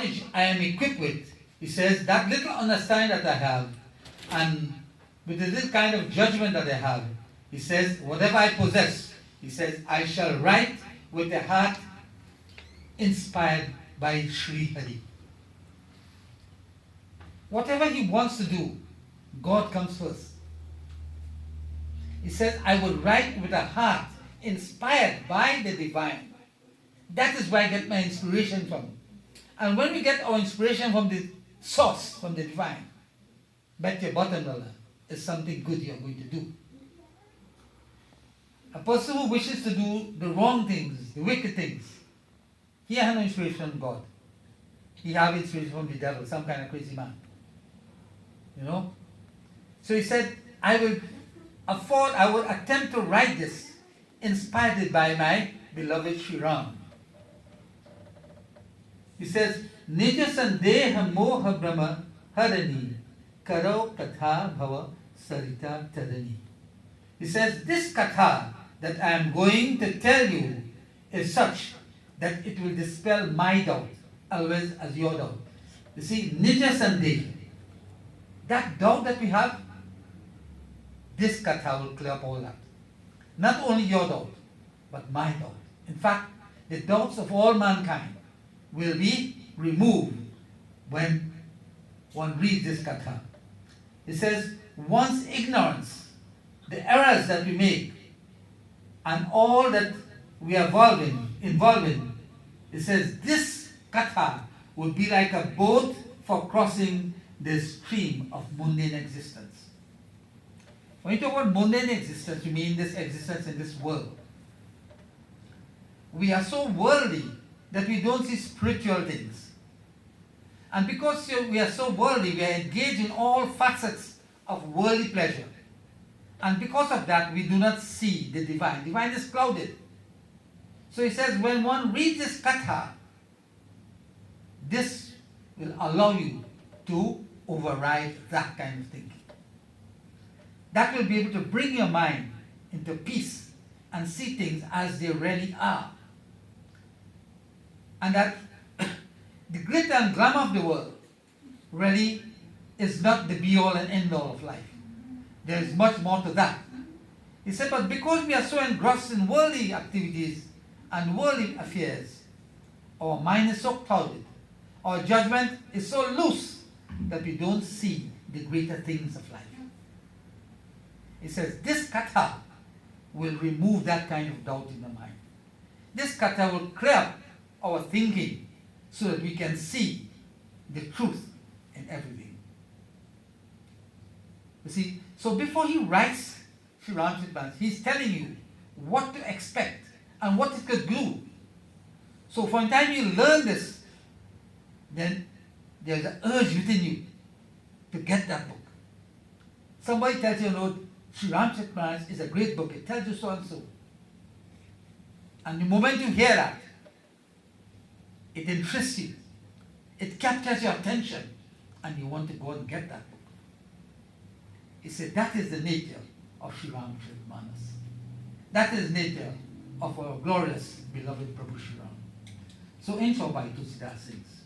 knowledge I am equipped with, he says, that little understanding that I have, and with the little kind of judgment that I have, he says, whatever I possess, he says, I shall write with a heart inspired by Sri Hari. Whatever he wants to do, God comes first. He says, I will write with a heart inspired by the divine. That is where I get my inspiration from. And when we get our inspiration from the source, from the divine, bet your bottom dollar is something good you're going to do. A person who wishes to do the wrong things, the wicked things, he has no inspiration from God. He has inspiration from the devil, some kind of crazy man. You know? So he said, I will attempt to write this, inspired by my beloved Sri Ram. He says, Nija sandeha moha brahma harani karo katha bhava sarita tadani. He says, this katha that I am going to tell you is such that it will dispel my doubt, always as your doubt. You see, Nija sandeha, that doubt that we have, this katha will clear up all that. Not only your doubt, but my doubt. In fact, the doubts of all mankind will be removed when one reads this katha. It says, one's ignorance, the errors that we make, and all that we are involved in, it says, this katha will be like a boat for crossing the stream of mundane existence. When you talk about mundane existence, you mean this existence in this world. We are so worldly that we don't see spiritual things. And because we are so worldly, we are engaged in all facets of worldly pleasure. And because of that, we do not see the divine. Divine is clouded. So he says, when one reads this katha, this will allow you to override that kind of thinking. That will be able to bring your mind into peace and see things as they really are. And that the glitter and glamour of the world really is not the be-all and end-all of life. There is much more to that. He said, but because we are so engrossed in worldly activities and worldly affairs, our mind is so clouded, our judgment is so loose that we don't see the greater things of life. He says, this katha will remove that kind of doubt in the mind. This katha will clear up our thinking so that we can see the truth in everything. You see, so before he writes ShriRamCharitMaanas, he's telling you what to expect and what it could do. So from the time you learn this, then there's an urge within you to get that book. Somebody tells you, ShriRamCharitMaanas is a great book. It tells you so and so. And the moment you hear that, it interests you. It captures your attention, and you want to go and get that book. He said that is the nature of ShriRamCharitMaanas. That is the nature of our glorious, beloved Prabhu Shri Ram. So in short, by Tulsidass sings.